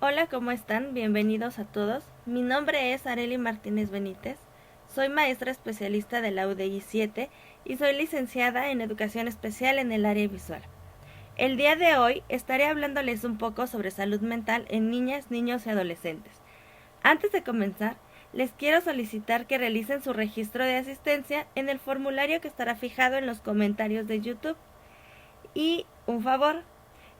Hola, ¿cómo están? Bienvenidos a todos. Mi nombre es Arely Martínez Benítez. Soy maestra especialista de la UDI 7 y soy licenciada en Educación Especial en el área visual. El día de hoy estaré hablándoles un poco sobre salud mental en niñas, niños y adolescentes. Antes de comenzar, les quiero solicitar que realicen su registro de asistencia en el formulario que estará fijado en los comentarios de YouTube. Y un favor,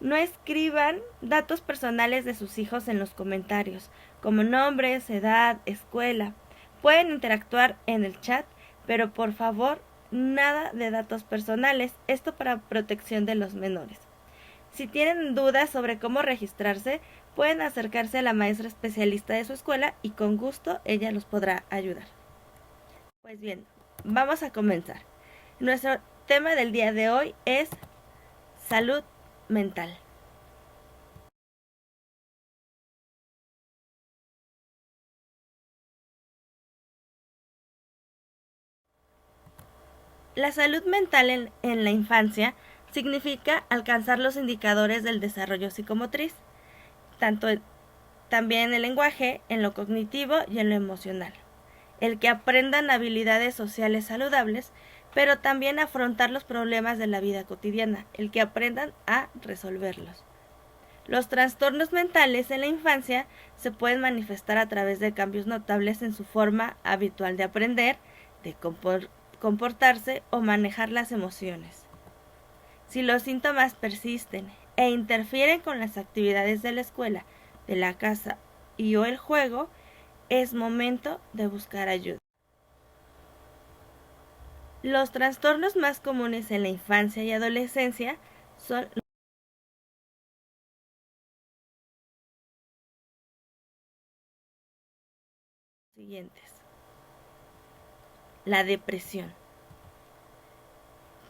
no escriban datos personales de sus hijos en los comentarios, como nombres, edad, escuela. Pueden interactuar en el chat, pero por favor, nada de datos personales, esto para protección de los menores. Si tienen dudas sobre cómo registrarse, pueden acercarse a la maestra especialista de su escuela y con gusto ella los podrá ayudar. Pues bien, vamos a comenzar. Nuestro tema del día de hoy es salud mental. La salud mental en la infancia significa alcanzar los indicadores del desarrollo psicomotriz, tanto también en el lenguaje, en lo cognitivo y en lo emocional. El que aprendan habilidades sociales saludables, pero también afrontar los problemas de la vida cotidiana, el que aprendan a resolverlos. Los trastornos mentales en la infancia se pueden manifestar a través de cambios notables en su forma habitual de aprender, de comportarse o manejar las emociones. Si los síntomas persisten e interfieren con las actividades de la escuela, de la casa y o el juego, es momento de buscar ayuda. Los trastornos más comunes en la infancia y adolescencia son los siguientes. La depresión.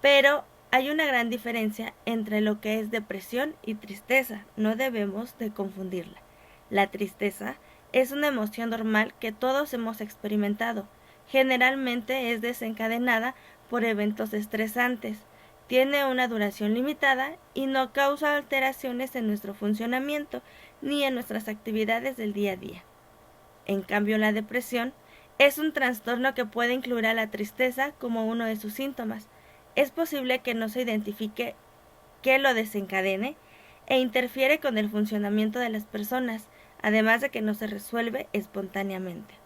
Pero hay una gran diferencia entre lo que es depresión y tristeza. No debemos de confundirla. La tristeza es una emoción normal que todos hemos experimentado. Generalmente es desencadenada por eventos estresantes. Tiene una duración limitada y no causa alteraciones en nuestro funcionamiento ni en nuestras actividades del día a día. En cambio, la depresión es un trastorno que puede incluir a la tristeza como uno de sus síntomas. Es posible que no se identifique qué lo desencadene e interfiere con el funcionamiento de las personas, además de que no se resuelve espontáneamente.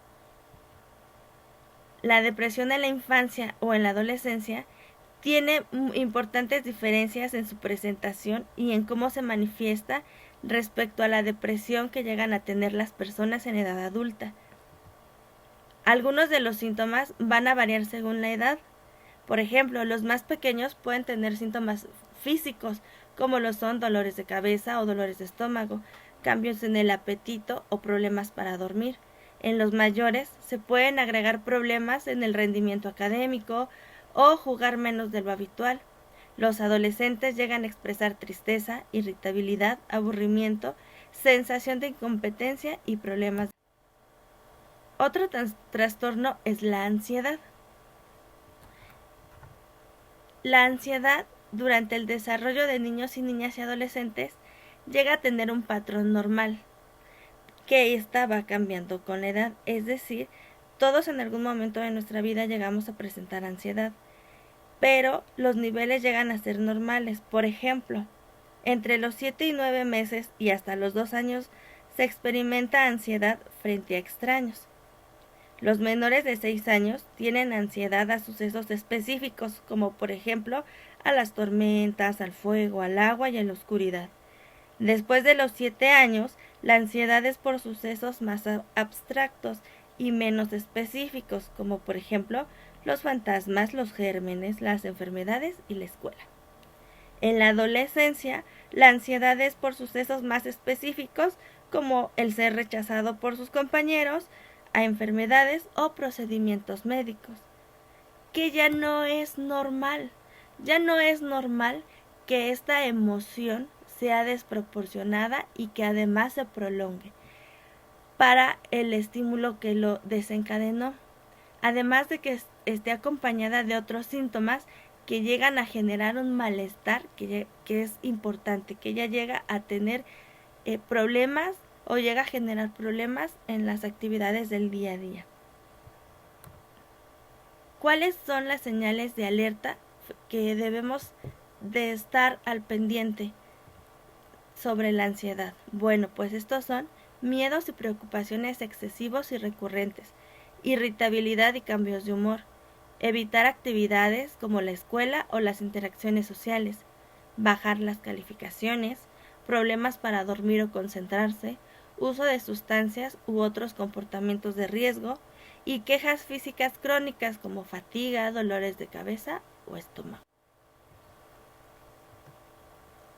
La depresión en la infancia o en la adolescencia tiene importantes diferencias en su presentación y en cómo se manifiesta respecto a la depresión que llegan a tener las personas en edad adulta. Algunos de los síntomas van a variar según la edad. Por ejemplo, los más pequeños pueden tener síntomas físicos, como lo son dolores de cabeza o dolores de estómago, cambios en el apetito o problemas para dormir. En los mayores se pueden agregar problemas en el rendimiento académico o jugar menos de lo habitual. Los adolescentes llegan a expresar tristeza, irritabilidad, aburrimiento, sensación de incompetencia y problemas. Otro trastorno es la ansiedad. La ansiedad durante el desarrollo de niños y niñas y adolescentes llega a tener un patrón normal, que esta va cambiando con la edad, es decir, todos en algún momento de nuestra vida llegamos a presentar ansiedad, pero los niveles llegan a ser normales. Por ejemplo, entre los 7 y 9 meses y hasta los 2 años se experimenta ansiedad frente a extraños. Los menores de 6 años tienen ansiedad a sucesos específicos, como por ejemplo a las tormentas, al fuego, al agua y a la oscuridad. Después de los 7 años, la ansiedad es por sucesos más abstractos y menos específicos, como por ejemplo los fantasmas, los gérmenes, las enfermedades y la escuela. En la adolescencia, la ansiedad es por sucesos más específicos, como el ser rechazado por sus compañeros, a enfermedades o procedimientos médicos, que ya no es normal. Ya no es normal que esta emoción sea desproporcionada y que además se prolongue para el estímulo que lo desencadenó, además de que esté acompañada de otros síntomas que llegan a generar un malestar que es importante, que ella llega a tener problemas o llega a generar problemas en las actividades del día a día. ¿Cuáles son las señales de alerta que debemos de estar al pendiente sobre la ansiedad? Bueno, pues estos son miedos y preocupaciones excesivos y recurrentes, irritabilidad y cambios de humor, evitar actividades como la escuela o las interacciones sociales, bajar las calificaciones, problemas para dormir o concentrarse, uso de sustancias u otros comportamientos de riesgo y quejas físicas crónicas como fatiga, dolores de cabeza o estómago.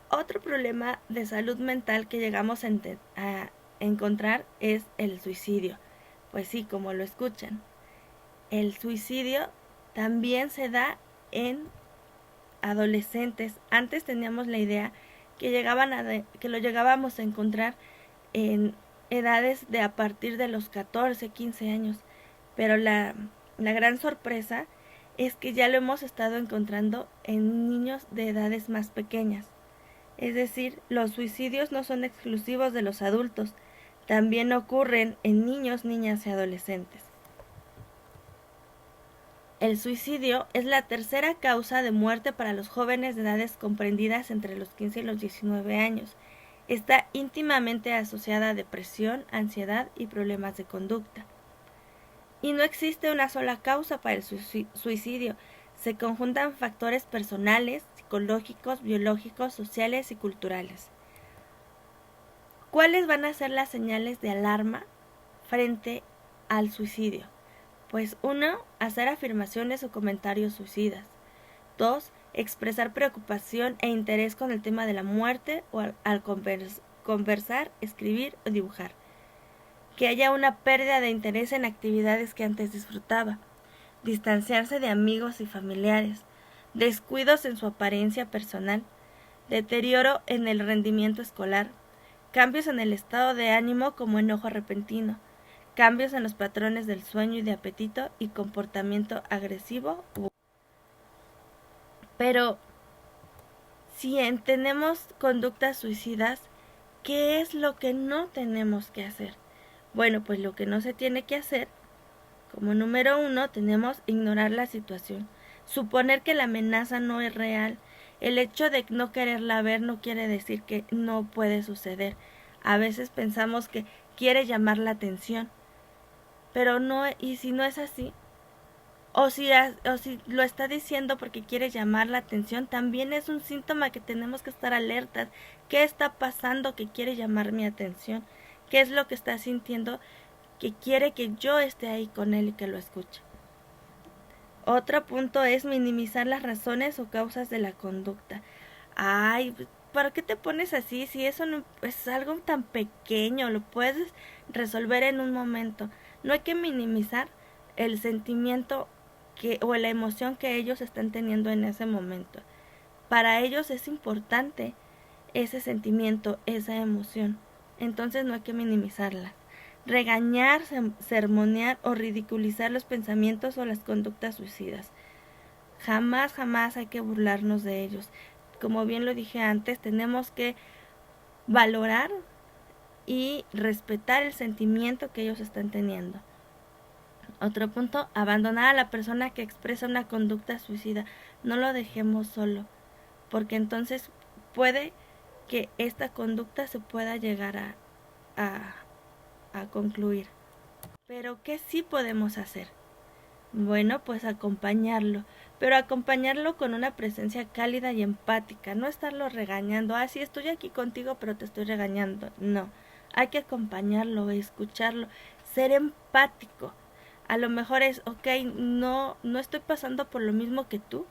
Otro problema de salud mental que llegamos a encontrar es el suicidio. Pues sí, como lo escuchan. El suicidio también se da en adolescentes. Antes teníamos la idea que lo llegábamos a encontrar en edades de a partir de los 14, 15 años. Pero la gran sorpresa es que ya lo hemos estado encontrando en niños de edades más pequeñas. Es decir, los suicidios no son exclusivos de los adultos, también ocurren en niños, niñas y adolescentes. El suicidio es la tercera causa de muerte para los jóvenes de edades comprendidas entre los 15 y los 19 años. Está íntimamente asociada a depresión, ansiedad y problemas de conducta. Y no existe una sola causa para el suicidio. Se conjuntan factores personales, psicológicos, biológicos, sociales y culturales. ¿Cuáles van a ser las señales de alarma frente al suicidio? Pues 1. Hacer afirmaciones o comentarios suicidas. 2. Expresar preocupación e interés con el tema de la muerte o al conversar, escribir o dibujar. Que haya una pérdida de interés en actividades que antes disfrutaba. Distanciarse de amigos y familiares. Descuidos en su apariencia personal. Deterioro en el rendimiento escolar. Cambios en el estado de ánimo como enojo repentino. Cambios en los patrones del sueño y de apetito y comportamiento agresivo. Pero si tenemos conductas suicidas, ¿qué es lo que no tenemos que hacer? Bueno, pues lo que no se tiene que hacer, como número 1, tenemos ignorar la situación. Suponer que la amenaza no es real. El hecho de no quererla ver no quiere decir que no puede suceder. A veces pensamos que quiere llamar la atención, pero no, y si no es así, o si lo está diciendo porque quiere llamar la atención, también es un síntoma que tenemos que estar alertas. ¿Qué está pasando que quiere llamar mi atención? ¿Qué es lo que está sintiendo que quiere que yo esté ahí con él y que lo escuche? Otro punto es minimizar las razones o causas de la conducta. Ay, ¿para qué te pones así? Si eso no es algo tan pequeño, lo puedes resolver en un momento. No hay que minimizar el sentimiento o la emoción que ellos están teniendo en ese momento. Para ellos es importante ese sentimiento, esa emoción. Entonces no hay que minimizarla. Regañar, sermonear o ridiculizar los pensamientos o las conductas suicidas. Jamás, jamás hay que burlarnos de ellos. Como bien lo dije antes, tenemos que valorar y respetar el sentimiento que ellos están teniendo. Otro punto, abandonar a la persona que expresa una conducta suicida. No lo dejemos solo, porque entonces puede que esta conducta se pueda llegar a concluir. Pero ¿qué sí podemos hacer? Bueno, pues acompañarlo, pero acompañarlo con una presencia cálida y empática, no estarlo regañando. Sí, estoy aquí contigo, pero te estoy regañando. No, hay que acompañarlo, escucharlo, ser empático. A lo mejor es, no estoy pasando por lo mismo que tú,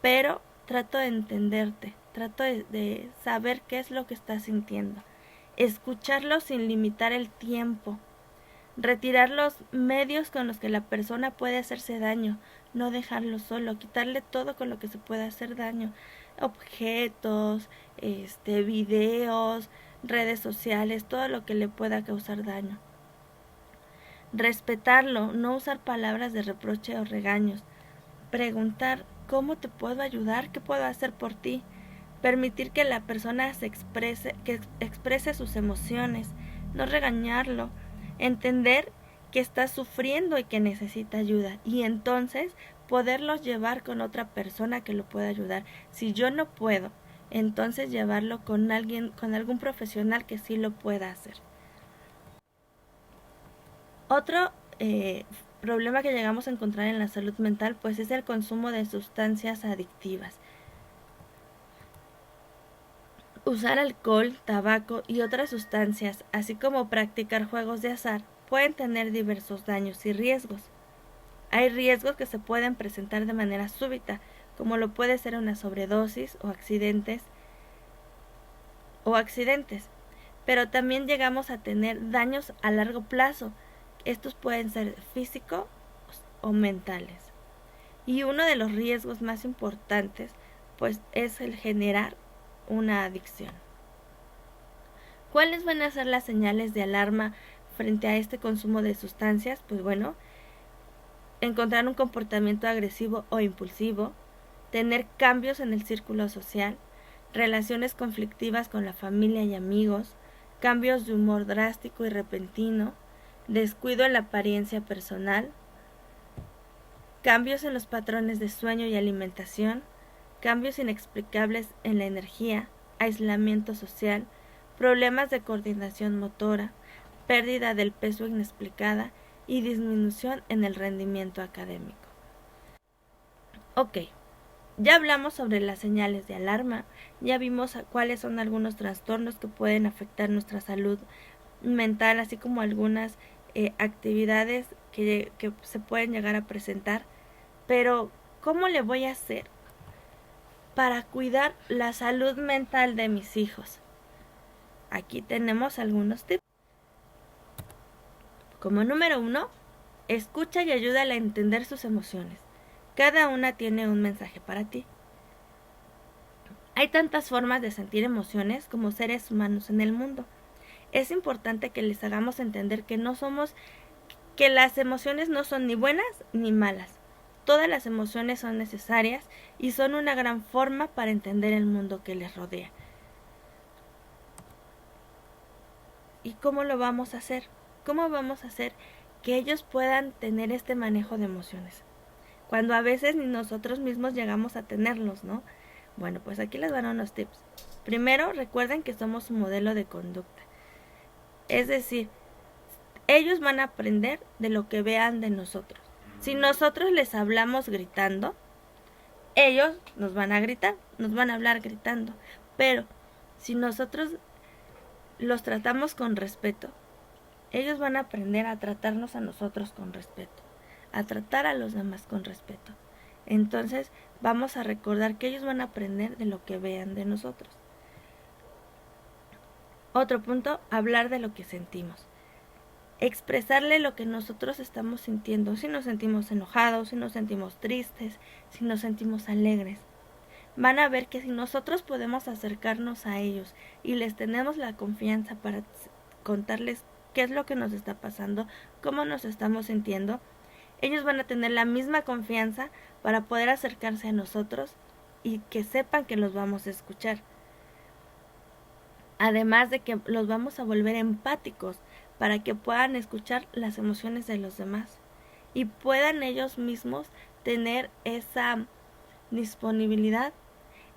pero trato de entenderte, trato de saber qué es lo que estás sintiendo. Escucharlo sin limitar el tiempo. Retirar los medios con los que la persona puede hacerse daño, no dejarlo solo, quitarle todo con lo que se puede hacer daño, objetos, videos, redes sociales, todo lo que le pueda causar daño. Respetarlo, no usar palabras de reproche o regaños. Preguntar, ¿cómo te puedo ayudar? ¿Qué puedo hacer por ti? permitir que la persona que exprese sus emociones, no regañarlo, entender que está sufriendo y que necesita ayuda, y entonces poderlos llevar con otra persona que lo pueda ayudar. Si yo no puedo, entonces llevarlo con alguien, con algún profesional que sí lo pueda hacer. Otro problema que llegamos a encontrar en la salud mental pues es el consumo de sustancias adictivas. Usar alcohol, tabaco y otras sustancias, así como practicar juegos de azar, pueden tener diversos daños y riesgos. Hay riesgos que se pueden presentar de manera súbita, como lo puede ser una sobredosis o accidentes, pero también llegamos a tener daños a largo plazo. Estos pueden ser físicos o mentales. Y uno de los riesgos más importantes pues es el generar una adicción. ¿Cuáles van a ser las señales de alarma frente a este consumo de sustancias? Pues bueno, encontrar un comportamiento agresivo o impulsivo, tener cambios en el círculo social, relaciones conflictivas con la familia y amigos, cambios de humor drástico y repentino, descuido en la apariencia personal, cambios en los patrones de sueño y alimentación, cambios inexplicables en la energía, aislamiento social, problemas de coordinación motora, pérdida del peso inexplicada y disminución en el rendimiento académico. Ok, ya hablamos sobre las señales de alarma, ya vimos cuáles son algunos trastornos que pueden afectar nuestra salud mental, así como algunas actividades que se pueden llegar a presentar, pero ¿cómo le voy a hacer para cuidar la salud mental de mis hijos? Aquí tenemos algunos tips. Como número 1, escucha y ayúdale a entender sus emociones. Cada una tiene un mensaje para ti. Hay tantas formas de sentir emociones como seres humanos en el mundo. Es importante que les hagamos entender que las emociones no son ni buenas ni malas. Todas las emociones son necesarias y son una gran forma para entender el mundo que les rodea. ¿Y cómo lo vamos a hacer? ¿Cómo vamos a hacer que ellos puedan tener este manejo de emociones? Cuando a veces ni nosotros mismos llegamos a tenerlos, ¿no? Bueno, pues aquí les van unos tips. Primero, recuerden que somos un modelo de conducta. Es decir, ellos van a aprender de lo que vean de nosotros. Si nosotros les hablamos gritando, ellos nos van a gritar, nos van a hablar gritando. Pero si nosotros los tratamos con respeto, ellos van a aprender a tratarnos a nosotros con respeto, a tratar a los demás con respeto. Entonces vamos a recordar que ellos van a aprender de lo que vean de nosotros. Otro punto, hablar de lo que sentimos. Expresarle lo que nosotros estamos sintiendo, si nos sentimos enojados, si nos sentimos tristes, si nos sentimos alegres. Van a ver que si nosotros podemos acercarnos a ellos y les tenemos la confianza para contarles qué es lo que nos está pasando, cómo nos estamos sintiendo, ellos van a tener la misma confianza para poder acercarse a nosotros y que sepan que los vamos a escuchar. Además de que los vamos a volver empáticos para que puedan escuchar las emociones de los demás y puedan ellos mismos tener esa disponibilidad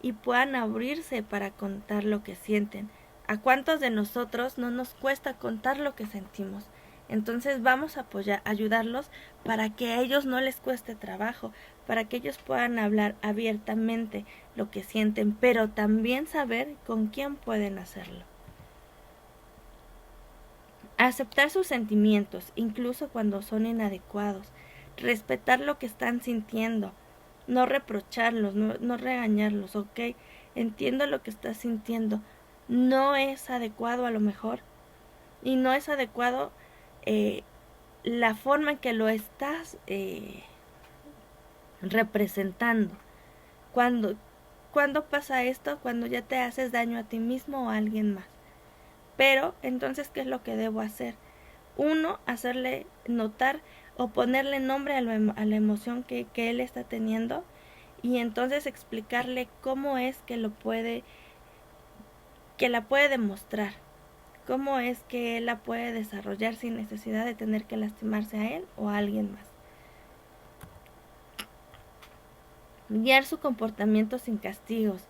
y puedan abrirse para contar lo que sienten. ¿A cuántos de nosotros no nos cuesta contar lo que sentimos? Entonces vamos a ayudarlos para que a ellos no les cueste trabajo, para que ellos puedan hablar abiertamente lo que sienten, pero también saber con quién pueden hacerlo. Aceptar sus sentimientos, incluso cuando son inadecuados. Respetar lo que están sintiendo. No reprocharlos, no regañarlos, ¿ok? Entiendo lo que estás sintiendo. No es adecuado a lo mejor. Y no es adecuado la forma en que lo estás representando. ¿Cuándo pasa esto? Cuando ya te haces daño a ti mismo o a alguien más. Pero, entonces, ¿qué es lo que debo hacer? 1, hacerle notar o ponerle nombre a la emoción que él está teniendo y entonces explicarle cómo es que la puede demostrar, cómo es que él la puede desarrollar sin necesidad de tener que lastimarse a él o a alguien más. Guiar su comportamiento sin castigos.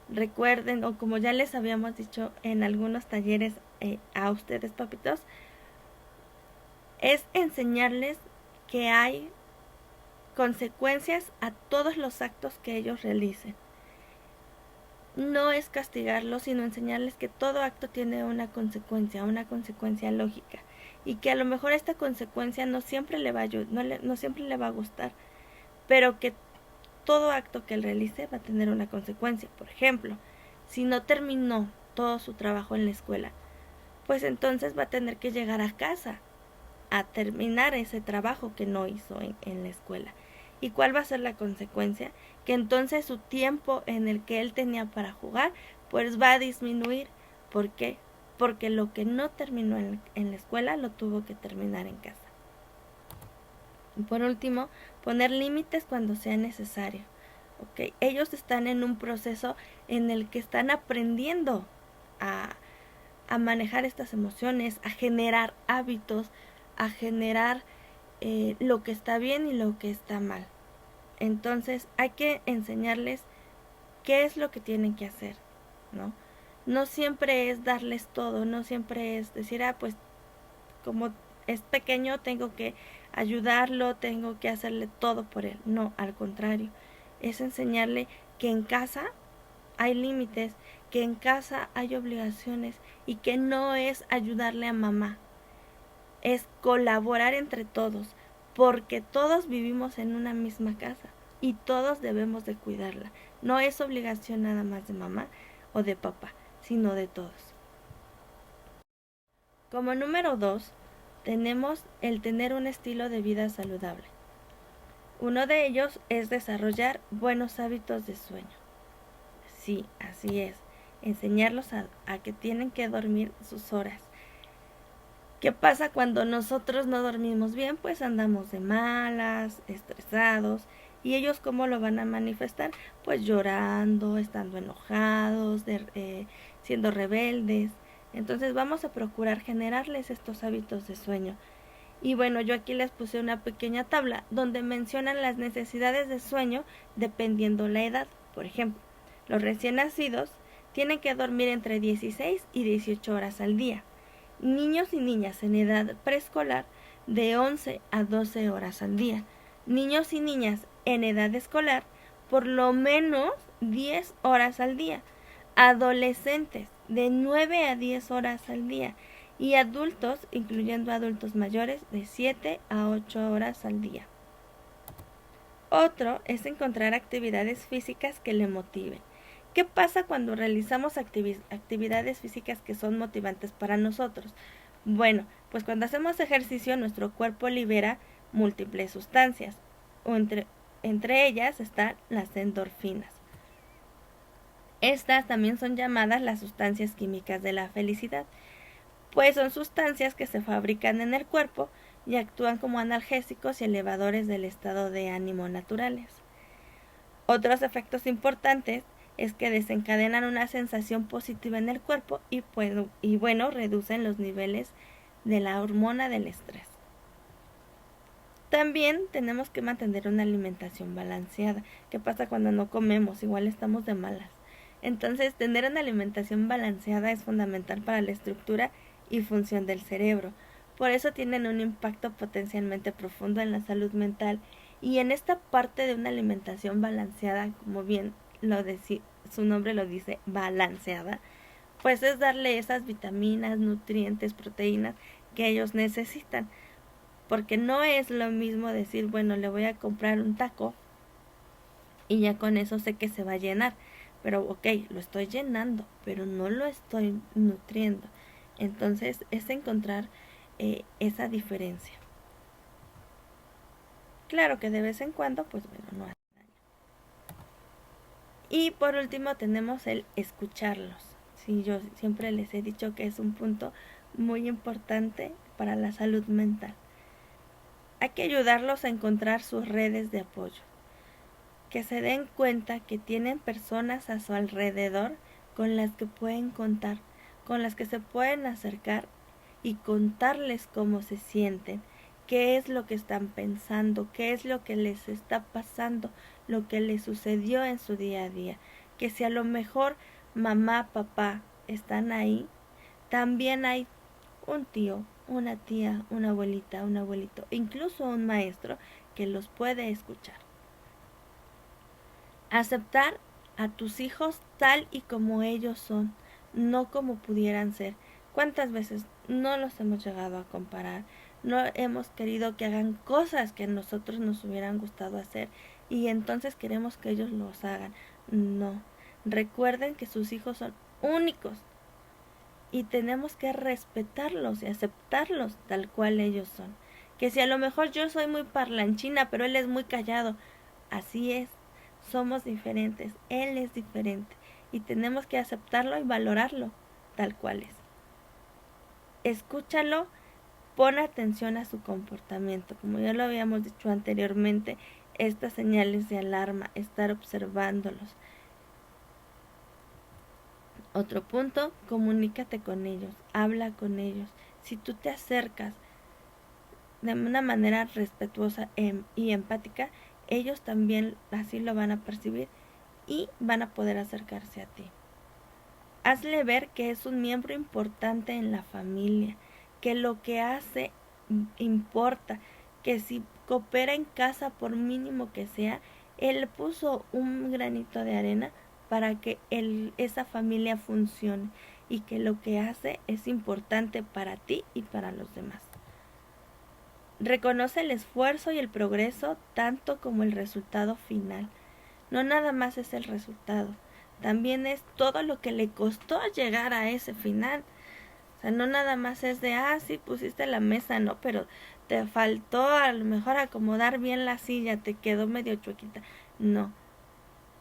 Recuerden, o como ya les habíamos dicho en algunos talleres a ustedes, papitos, es enseñarles que hay consecuencias a todos los actos que ellos realicen. No es castigarlos, sino enseñarles que todo acto tiene una consecuencia lógica, y que a lo mejor esta consecuencia no siempre le va a gustar, pero que todo acto que él realice va a tener una consecuencia. Por ejemplo, si no terminó todo su trabajo en la escuela, pues entonces va a tener que llegar a casa a terminar ese trabajo que no hizo en la escuela. ¿Y cuál va a ser la consecuencia? Que entonces su tiempo en el que él tenía para jugar, pues va a disminuir. ¿Por qué? Porque lo que no terminó en la escuela lo tuvo que terminar en casa. Y por último, poner límites cuando sea necesario. ¿Okay? Ellos están en un proceso en el que están aprendiendo a manejar estas emociones, a generar hábitos, a generar lo que está bien y lo que está mal. Entonces hay que enseñarles qué es lo que tienen que hacer, ¿no? No siempre es darles todo, no siempre es decir, pues como es pequeño tengo que ayudarlo, tengo que hacerle todo por él. No, al contrario, es enseñarle que en casa hay límites, que en casa hay obligaciones y que no es ayudarle a mamá, es colaborar entre todos, porque todos vivimos en una misma casa y todos debemos de cuidarla. No es obligación nada más de mamá o de papá, sino de todos. Como número 2, tenemos el tener un estilo de vida saludable. Uno de ellos es desarrollar buenos hábitos de sueño. Sí, así es. Enseñarlos a que tienen que dormir sus horas. ¿Qué pasa cuando nosotros no dormimos bien? Pues andamos de malas, estresados. ¿Y ellos cómo lo van a manifestar? Pues llorando, estando enojados, siendo rebeldes. Entonces vamos a procurar generarles estos hábitos de sueño. Y bueno, yo aquí les puse una pequeña tabla donde mencionan las necesidades de sueño dependiendo la edad. Por ejemplo, los recién nacidos tienen que dormir entre 16 y 18 horas al día. Niños y niñas en edad preescolar de 11 a 12 horas al día. Niños y niñas en edad escolar por lo menos 10 horas al día. Adolescentes de 9 a 10 horas al día. Y adultos, incluyendo adultos mayores, de 7 a 8 horas al día. Otro es encontrar actividades físicas que le motiven. ¿Qué pasa cuando realizamos actividades físicas que son motivantes para nosotros? Bueno, pues cuando hacemos ejercicio nuestro cuerpo libera múltiples sustancias, o entre ellas están las endorfinas. Estas también son llamadas las sustancias químicas de la felicidad, pues son sustancias que se fabrican en el cuerpo y actúan como analgésicos y elevadores del estado de ánimo naturales. Otros efectos importantes es que desencadenan una sensación positiva en el cuerpo y reducen los niveles de la hormona del estrés. También tenemos que mantener una alimentación balanceada. ¿Qué pasa cuando no comemos? Igual estamos de malas. Entonces, tener una alimentación balanceada es fundamental para la estructura y función del cerebro. Por eso tienen un impacto potencialmente profundo en la salud mental. Y en esta parte de una alimentación balanceada, como bien su nombre lo dice, balanceada, pues es darle esas vitaminas, nutrientes, proteínas que ellos necesitan. Porque no es lo mismo decir, bueno, le voy a comprar un taco y ya con eso sé que se va a llenar. Pero ok, lo estoy llenando, pero no lo estoy nutriendo. Entonces es encontrar esa diferencia. Claro que de vez en cuando, pues bueno, no hace daño. Y por último tenemos el escucharlos. Sí, yo siempre les he dicho que es un punto muy importante para la salud mental. Hay que ayudarlos a encontrar sus redes de apoyo. que se den cuenta que tienen personas a su alrededor con las que pueden contar, con las que se pueden acercar y contarles cómo se sienten, qué es lo que están pensando, qué es lo que les está pasando, lo que les sucedió en su día a día. Que si a lo mejor mamá, papá están ahí, también hay un tío, una tía, una abuelita, un abuelito, incluso un maestro que los puede escuchar. Aceptar a tus hijos tal y como ellos son, no como pudieran ser. ¿Cuántas veces no los hemos llegado a comparar? No hemos querido que hagan cosas que a nosotros nos hubieran gustado hacer y entonces queremos que ellos los hagan. No. Recuerden que sus hijos son únicos y tenemos que respetarlos y aceptarlos tal cual ellos son. Que si a lo mejor yo soy muy parlanchina, pero él es muy callado, así es, somos diferentes, él es diferente y tenemos que aceptarlo y valorarlo tal cual es. Escúchalo, pon atención a su comportamiento, como ya lo habíamos dicho anteriormente, estas señales de alarma, estar observándolos. Otro punto, comunícate con ellos, habla con ellos. Si tú te acercas de una manera respetuosa y empática, ellos también así lo van a percibir y van a poder acercarse a ti. Hazle ver que es un miembro importante en la familia, que lo que hace importa, que si coopera en casa por mínimo que sea, él puso un granito de arena para que esa familia funcione y que lo que hace es importante para ti y para los demás. Reconoce el esfuerzo y el progreso tanto como el resultado final. No nada más es el resultado, también es todo lo que le costó llegar a ese final. O sea, no nada más es de, sí, pusiste la mesa, no, pero te faltó a lo mejor acomodar bien la silla, te quedó medio chuequita. No,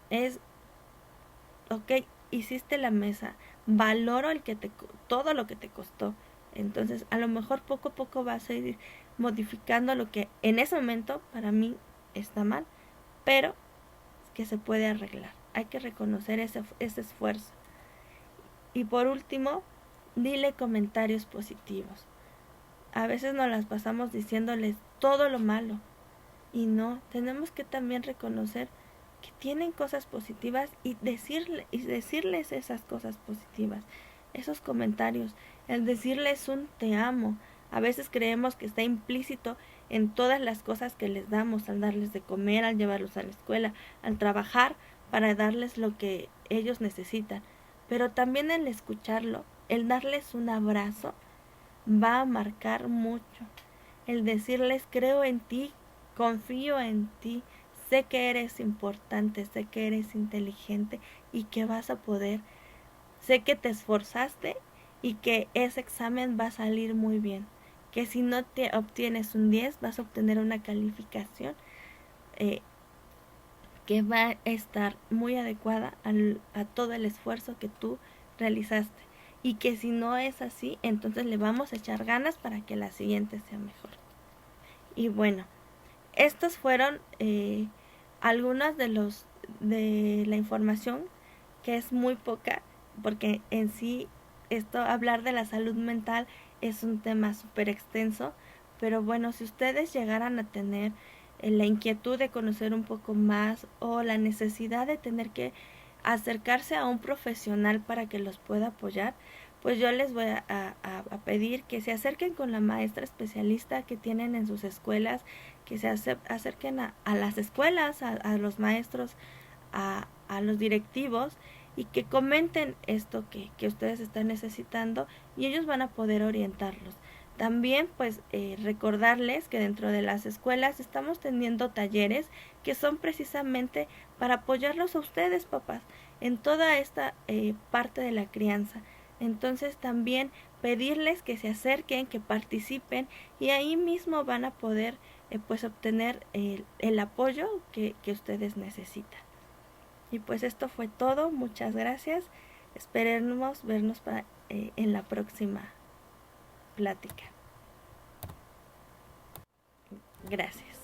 es, ok, hiciste la mesa, valoro todo lo que te costó. Entonces, a lo mejor poco a poco vas a ir modificando lo que en ese momento para mí está mal, pero que se puede arreglar. Hay que reconocer ese esfuerzo. Y por último, dile comentarios positivos. A veces nos las pasamos diciéndoles todo lo malo. Y no, tenemos que también reconocer que tienen cosas positivas y decirles esas cosas positivas. Esos comentarios, el decirles un te amo. A veces creemos que está implícito en todas las cosas que les damos, al darles de comer, al llevarlos a la escuela, al trabajar para darles lo que ellos necesitan. Pero también el escucharlo, el darles un abrazo, va a marcar mucho. El decirles creo en ti, confío en ti, sé que eres importante, sé que eres inteligente y que vas a poder. Sé que te esforzaste y que ese examen va a salir muy bien. Que si no te obtienes un 10 vas a obtener una calificación que va a estar muy adecuada a todo el esfuerzo que tú realizaste. Y que si no es así, entonces le vamos a echar ganas para que la siguiente sea mejor. Y bueno, estos fueron algunos de la información, que es muy poca, porque en sí hablar de la salud mental es un tema súper extenso, pero bueno, si ustedes llegaran a tener la inquietud de conocer un poco más o la necesidad de tener que acercarse a un profesional para que los pueda apoyar, pues yo les voy a pedir que se acerquen con la maestra especialista que tienen en sus escuelas, que se acerquen a las escuelas, a los maestros, a los directivos y que comenten esto que ustedes están necesitando y ellos van a poder orientarlos. También pues recordarles que dentro de las escuelas estamos teniendo talleres que son precisamente para apoyarlos a ustedes, papás, en toda esta parte de la crianza. Entonces también pedirles que se acerquen, que participen y ahí mismo van a poder pues obtener el apoyo que ustedes necesitan. Y pues esto fue todo, muchas gracias, esperemos vernos en la próxima plática. Gracias.